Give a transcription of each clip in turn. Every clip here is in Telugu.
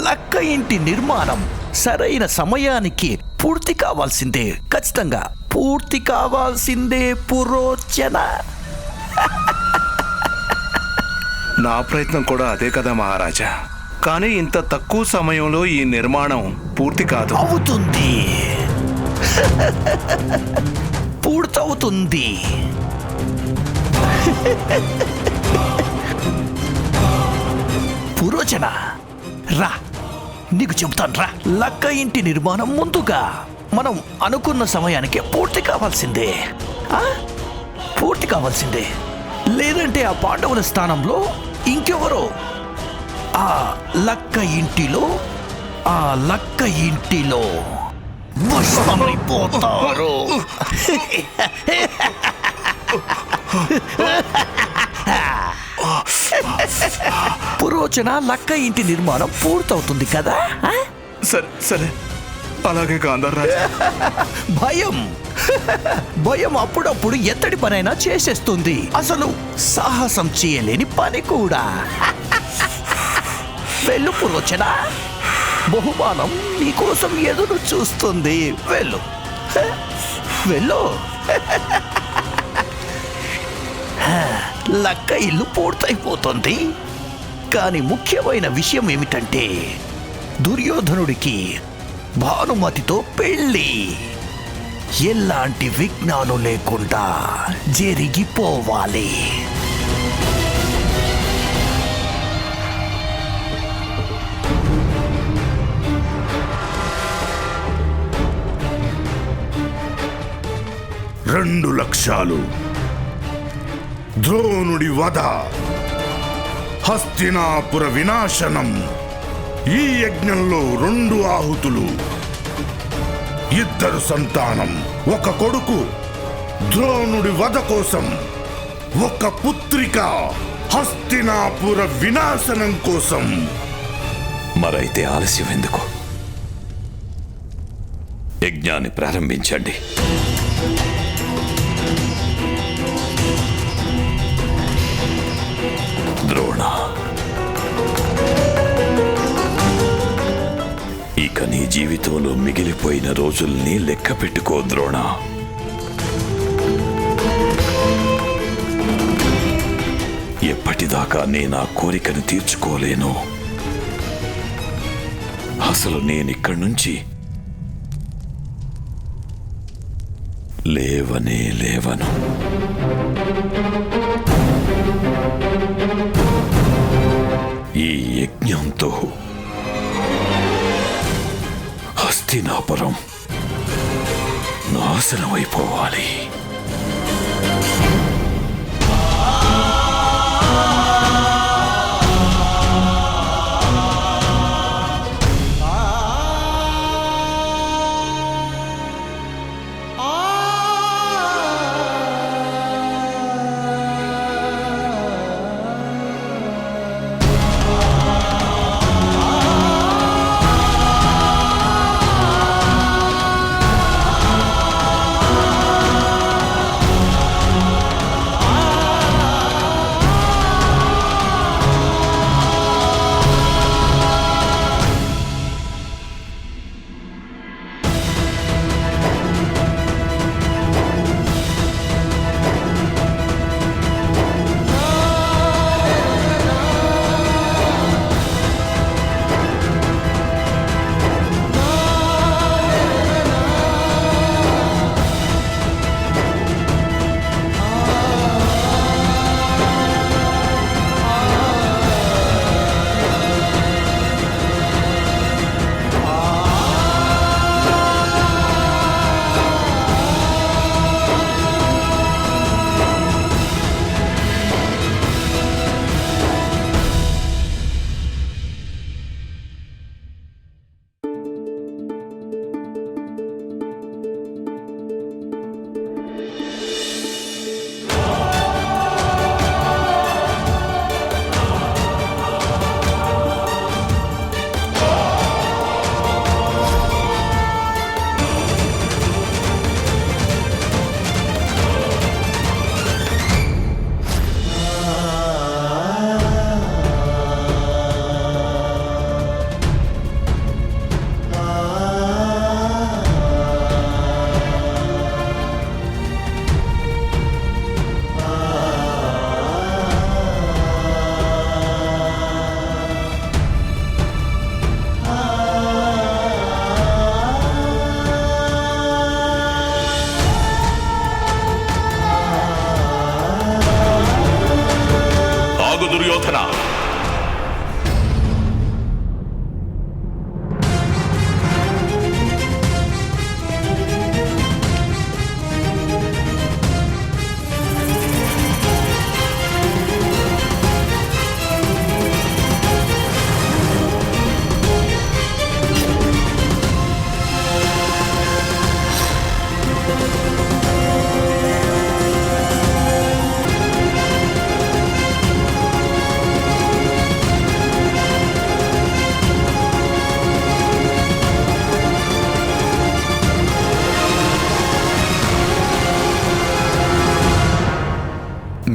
లక్క ఇంటి నిర్మాణం సరైన సమయానికి పూర్తి కావాల్సిందే. ఖచ్చితంగా పూర్తి కావాల్సిందే పురోచన. నా ప్రయత్నం కూడా అదే కదా మహారాజా. కానీ ఇంత తక్కువ సమయంలో ఈ నిర్మాణం పూర్తి కాదు. అవుతుంది, పూర్తవుతుంది. పురోచన రా, నీకు చెబుతాను రా. లక్క ఇంటి నిర్మాణం ముందుగా మనం అనుకున్న సమయానికి పూర్తి కావాల్సిందే. పూర్తి కావాల్సిందే. లేదంటే ఆ పాండవుల స్థానంలో ఇంకెవరో ఆ లక్క ఇంటిలో భస్మైపోతారు. పురోచన లక్క ఇంటి నిర్మాణం పూర్తవుతుంది కదా. సరే సరే, అలాగే గాంధారరాజా. భయం అప్పుడప్పుడు ఎత్తడి పనైనా చేసేస్తుంది. అసలు సాహసం చేయలేని పని కూడా. వెళ్ళు పురోచన, బహుమానం నీకోసం ఎదురు చూస్తుంది. వెళ్ళు వెళ్ళు. లక్క ఇల్లు పూర్తయిపోతుంది. కానీ ముఖ్యమైన విషయం ఏమిటంటే దుర్యోధనుడికి భానుమతితో పెళ్ళి ఎలాంటి విఘ్నాలు లేకుండా జరిగిపోవాలి. రెండు లక్ష్యాలు: ద్రోణుడి వధ, హస్తినాపుర వినాశనం. ఈ యజ్ఞంలో 2 ఆహుతులు, 2 సంతానం. 1 కొడుకు ద్రోణుడి వధ కోసం, 1 పుత్రిక హస్తినాపుర వినాశనం కోసం. మరైతే ఆలస్యం ఎందుకు? యజ్ఞాన్ని ప్రారంభించండి. ద్రోణ, ఇక నీ జీవితంలో మిగిలిపోయిన రోజుల్ని లెక్క పెట్టుకో ద్రోణ. ఎప్పటిదాకా నేను ఆ కోరికను తీర్చుకోలేను. అసలు నేనిక్కడి నుంచి లేవను. ఈ యజ్ఞంతో హస్తినాపురం నాశనమైపోవాలి. దుర్యోధన.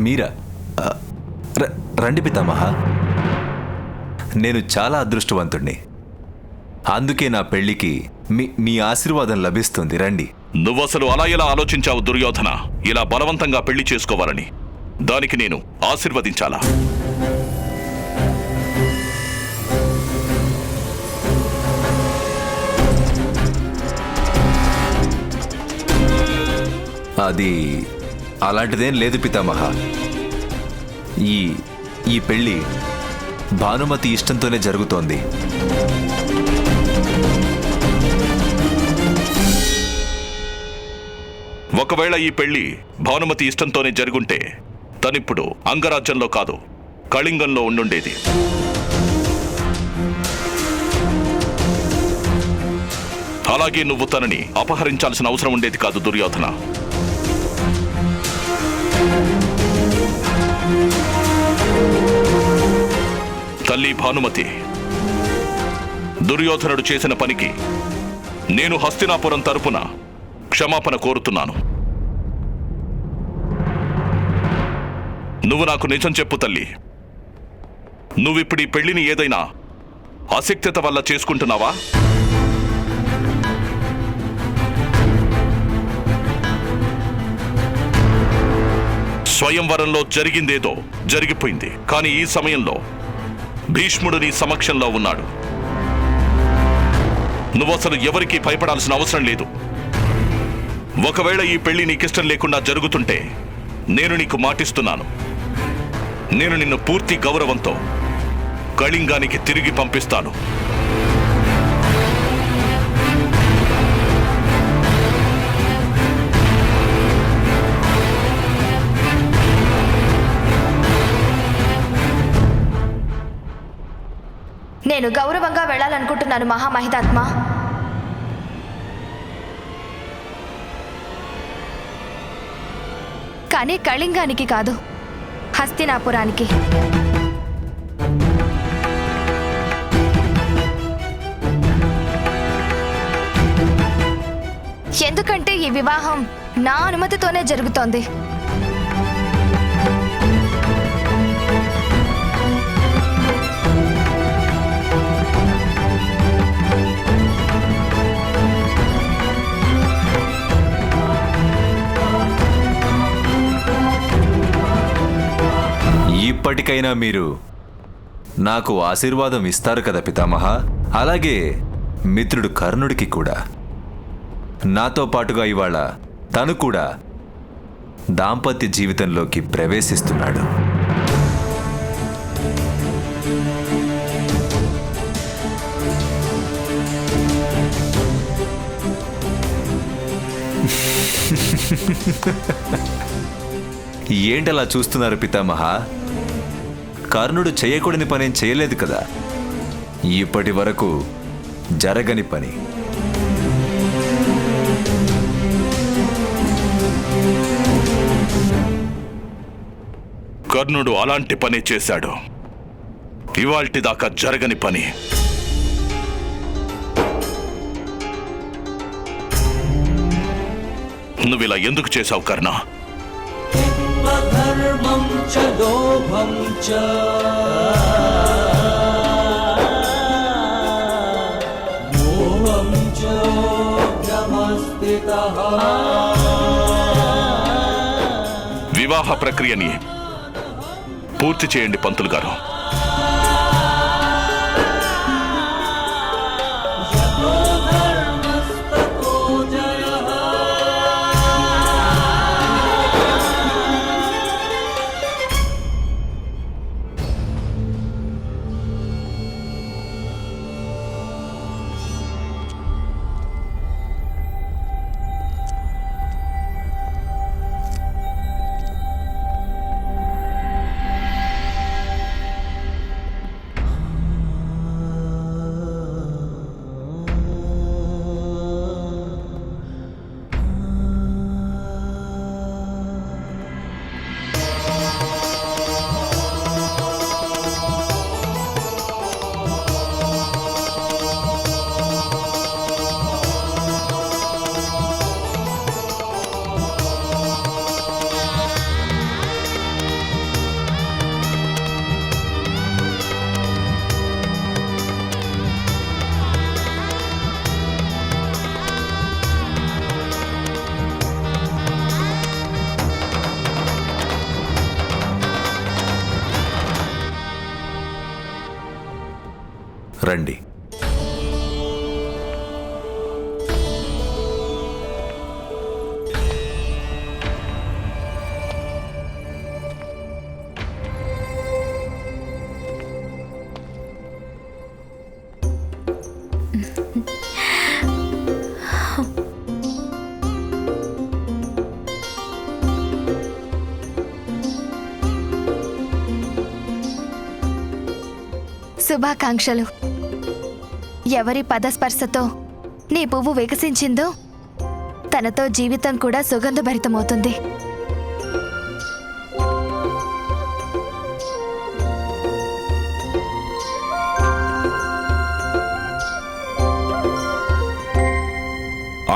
మీరా? రండి పితామహ. నేను చాలా అదృష్టవంతుణ్ణి. అందుకే నా పెళ్లికి మీ ఆశీర్వాదం లభిస్తుంది. రండి. నువ్వసలు అలా ఎలా ఆలోచించావు దుర్యోధన? ఇలా బలవంతంగా పెళ్లి చేసుకోవాలని. దానికి నేను ఆశీర్వదించాలా? అది అలాంటిదేం లేదు పితామహ. ఈ పెళ్లి భానుమతి ఇష్టంతోనే జరుగుతోంది. ఒకవేళ ఈ పెళ్లి భానుమతి ఇష్టంతోనే జరుగుంటే తనిప్పుడు అంగరాజ్యంలో కాదు, కళింగంలో ఉండుండేది. అలాగే నువ్వు తనని అపహరించాల్సిన అవసరం ఉండేది కాదు దుర్యోధన. తల్లి భానుమతి, దుర్యోధనుడు చేసిన పనికి నేను హస్తినాపురం తరపున క్షమాపణ కోరుతున్నాను. నువ్వు నాకు నిజం చెప్పు తల్లి. నువ్విప్పుడు ఈ పెళ్లిని ఏదైనా అశక్తత వల్ల చేసుకుంటున్నావా? స్వయంవరంలో జరిగిందేదో జరిగిపోయింది. కానీ ఈ సమయంలో భీష్ముడు నీ సమక్షంలో ఉన్నాడు. నువ్వసలు ఎవరికీ భయపడాల్సిన అవసరం లేదు. ఒకవేళ ఈ పెళ్లి నీకిష్టం లేకుండా జరుగుతుంటే నేను నీకు మాటిస్తున్నాను, నేను నిన్ను పూర్తి గౌరవంతో కళింగానికి తిరిగి పంపిస్తాను. నేను గౌరవంగా వెళ్ళాలనుకుంటున్నాను మహామహితాత్మ. కానీ కళింగానికి కాదు, హస్తినాపురానికి. ఎందుకంటే ఈ వివాహం నా అనుమతితోనే జరుగుతోంది. ఇప్పటికైనా మీరు నాకు ఆశీర్వాదం ఇస్తారు కదా పితామహ. అలాగే మిత్రుడు కర్ణుడికి కూడా. నాతో పాటుగా ఇవాళ తను కూడా దాంపత్య జీవితంలోకి ప్రవేశిస్తున్నాడు. ఏంటలా చూస్తున్నారు పితామహ? కర్ణుడు చేయకూడని పనేం చేయలేదు కదా. ఇప్పటి వరకు జరగని పని. కర్ణుడు అలాంటి పని చేశాడు. ఇవాల్టి దాకా జరగని పని. నువ్విలా ఎందుకు చేశావు కర్ణ? ధర్మం చ లోభం చ మోహం చ భ్రమస్థితః. వివాహ ప్రక్రియని పూర్తి చేయండి పంతులు గారు. రండి. శుభాకాంక్షలు. ఎవరి పదస్పర్శతో నీ పువ్వు వికసించిందో తనతో జీవితం కూడా సుగంధభరితమవుతుంది.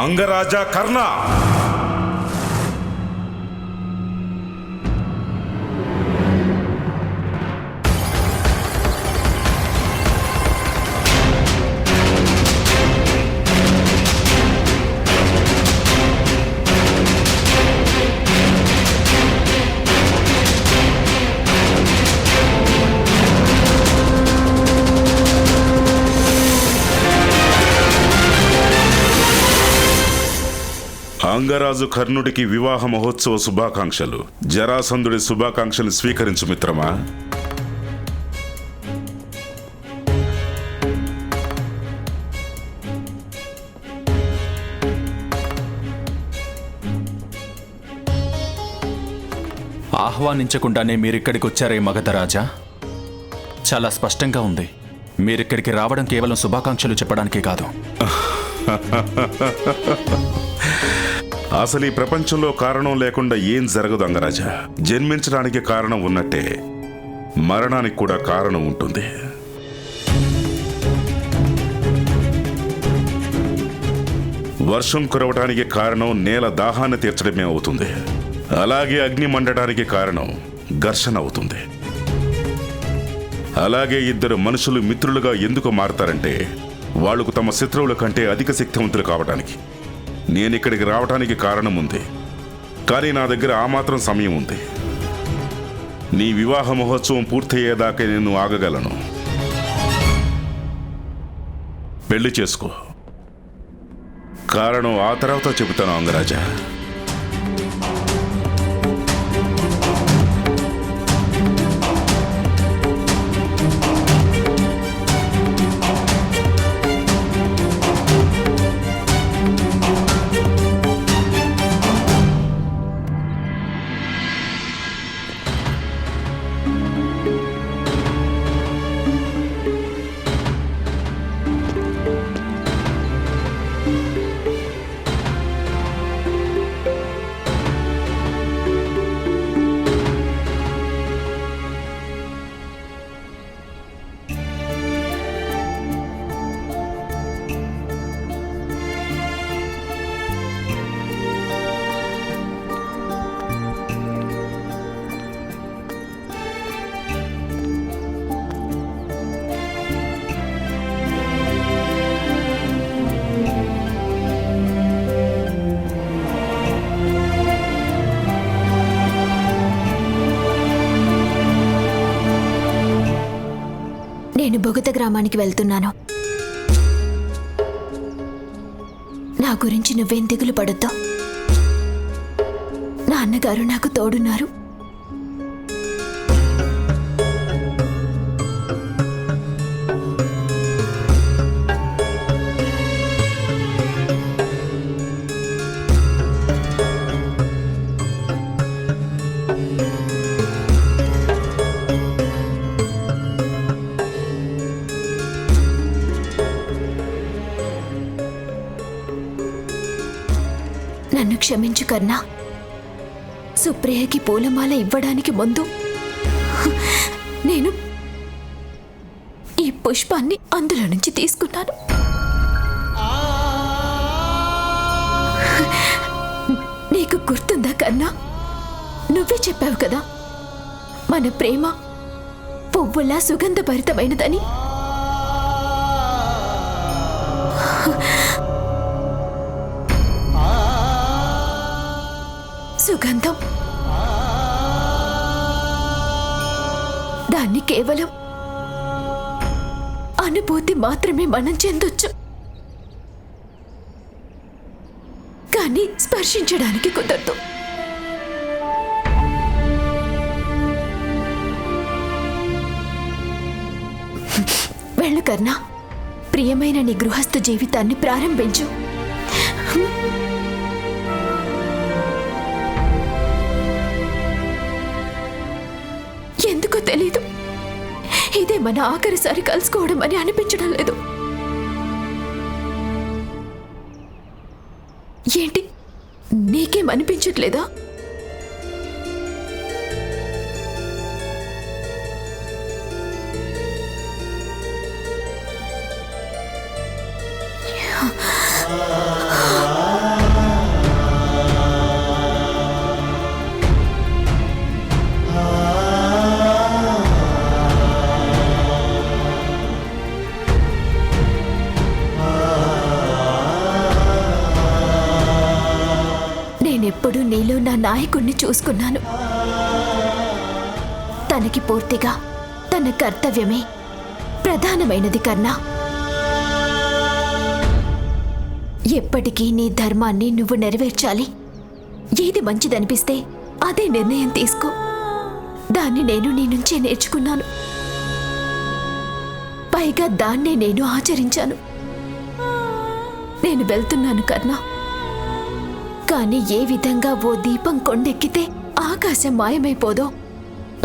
అంగరాజా కర్ణ, అంగరాజు కర్ణుడికి వివాహ మహోత్సవ శుభాకాంక్షలు. జరాసంధుడి శుభాకాంక్షలు స్వీకరించు మిత్రమా. ఆహ్వానించకుండానే మీరిక్కడికి వచ్చారే మగధరాజా? చాలా స్పష్టంగా ఉంది, మీరిక్కడికి రావడం కేవలం శుభాకాంక్షలు చెప్పడానికే కాదు. అసలు ఈ ప్రపంచంలో కారణం లేకుండా ఏం జరగదు అంగరాజా. జన్మించడానికి కారణం ఉన్నట్టే మరణానికి కూడా కారణం ఉంటుంది. వర్షం కురవటానికి కారణం నేల దాహాన్ని తీర్చడమే అవుతుంది. అలాగే అగ్ని మండటానికి కారణం ఘర్షణ అవుతుంది. అలాగే ఇద్దరు మనుషులు మిత్రులుగా ఎందుకు మారతారంటే వాళ్లకు తమ శత్రువుల కంటే అధిక శక్తివంతులు కావడానికి. నేనిక్కడికి రావటానికి కారణం ఉంది, కానీ నా దగ్గర ఆ మాత్రం సమయం ఉంది. నీ వివాహ మహోత్సవం పూర్తయ్యేదాకా నేను ఆగగలను. పెళ్లి చేసుకో. కారణం ఆ తర్వాత చెబుతాను అంగరాజా. నేను బొగత గ్రామానికి వెళ్తున్నాను. నా గురించి నువ్వేం దిగులు పడొద్దు. నాన్నగారు నాకు తోడున్నారు. నన్ను క్షమించు కర్ణా. సుప్రియకి పూలమాల ఇవ్వడానికి ముందు నేను ఈ పుష్పాన్ని అందులో నుంచి తీసుకున్నాను. నీకు గుర్తుందా కర్ణా? నువ్వే చెప్పావు కదా మన ప్రేమ పువ్వులా సుగంధభరితమైనదని. సుగంధం దాన్ని కేవలం అనుభూతి మాత్రమే మనం చెందొచ్చు, కానీ స్పర్శించడానికి కుదరదు. వెళ్ళు కర్ణ, ప్రియమైన నీ గృహస్థ జీవితాన్ని ప్రారంభించు. ఎందుకో తెలీదు, ఇదే మన ఆఖరిసారి కలుసుకోవడం అని అనిపించడం లేదు. ఏంటి, నీకేం అనిపించట్లేదా? నేనెప్పుడు నీలో నా నాయకుణ్ణి చూసుకున్నాను. తనకి పూర్తిగా తన కర్తవ్యమే ప్రధానమైనది కన్నా. ఎప్పటికీ నీ ధర్మాన్ని నువ్వు నెరవేర్చాలి. ఏది మంచిదనిపిస్తే అదే నిర్ణయం తీసుకో. దాన్ని నేను నీ నుంచే నేర్చుకున్నాను. పైగా దాన్నే నేను ఆచరించాను. నేను వెళ్తున్నాను కర్ణా. కానీ ఏ విధంగా ఓ దీపం కొండెక్కితే ఆకాశం మాయమైపోదో,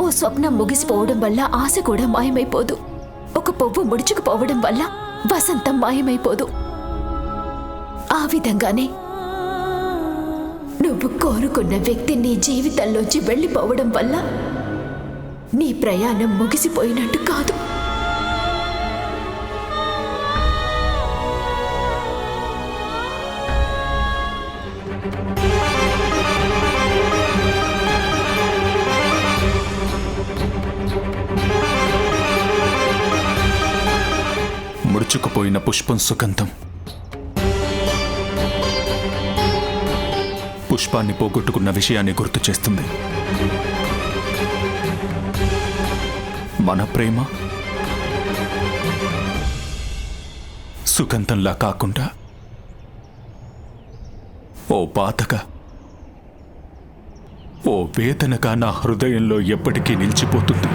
ఓ స్వప్నం ముగిసిపోవడం వల్ల ఆశ కూడా మాయమైపోదు. ఒక పువ్వు ముడుచుకుపోవడం వల్ల వసంతం మాయమైపోదు. ఆ విధంగానే నువ్వు కోరుకున్న వ్యక్తి నీ జీవితంలోంచి వెళ్ళిపోవడం వల్ల నీ ప్రయాణం ముగిసిపోయినట్టు కాదు. ముడుచుకుపోయిన పుష్పం సుగంధం పుష్పాన్ని పోగొట్టుకున్న విషయాన్ని గుర్తు చేస్తుంది. మన ప్రేమ సుగంధంలా కాకుండా ఓ బాధగా, ఓ వేదనగా నా హృదయంలో ఎప్పటికీ నిలిచిపోతుంది.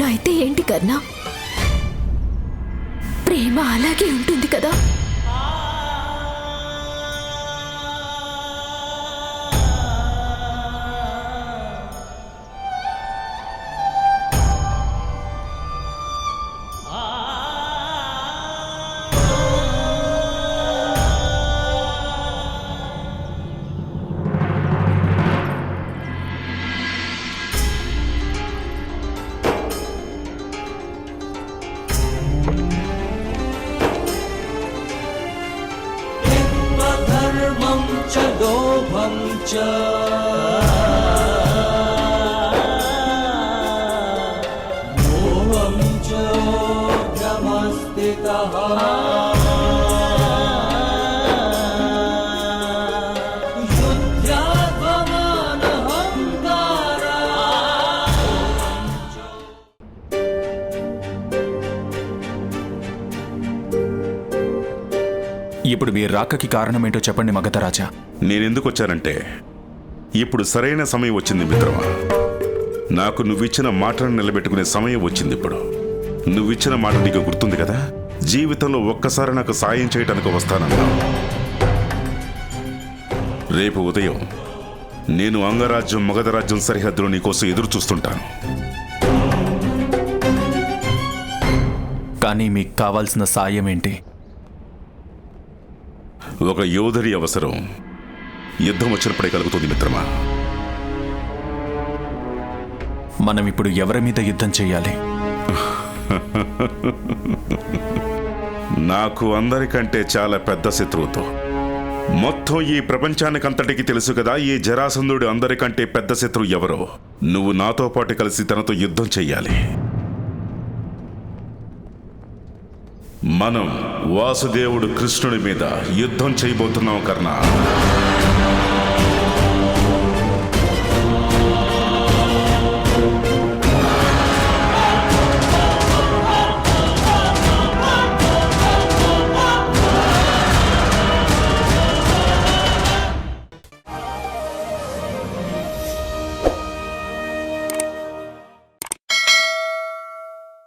అయితే ఏంటి కర్ణా, ప్రేమ అలాగే ఉంటుంది కదా. लोभं च मोहं च भ्रमस्थितः ఇప్పుడు మీ రాకకి కారణమేంటో చెప్పండి మగధరాజా. నేనెందుకు వచ్చానంటే ఇప్పుడు సరైన సమయం వచ్చింది మిత్రమా. నాకు నువ్విచ్చిన మాటను నిలబెట్టుకునే సమయం వచ్చింది. ఇప్పుడు నువ్విచ్చిన మాట నీకు గుర్తుంది కదా, జీవితంలో ఒక్కసారి నాకు సాయం చేయడానికి వస్తానన్నా. రేపు ఉదయం నేను అంగరాజ్యం మగధరాజ్యం సరిహద్దులో నీకోసం ఎదురు చూస్తుంటాను. కానీ మీకు కావాల్సిన సాయం ఏంటి? ఒక యోధుడి అవసరం యుద్ధం వచ్చినప్పుడే కలుగుతుంది మిత్రమా. మనం ఇప్పుడు ఎవరి మీద యుద్ధం చేయాలి? నాకు అందరికంటే చాలా పెద్ద శత్రువుతో. మొత్తం ఈ ప్రపంచానికంతటికి తెలుసు కదా ఈ జరాసంధుడు అందరికంటే పెద్ద శత్రువు ఎవరో. నువ్వు నాతో పాటు కలిసి తనతో యుద్ధం చెయ్యాలి. మనం వాసుదేవుడు కృష్ణుడి మీద యుద్ధం చేయబోతున్నాం కర్ణ.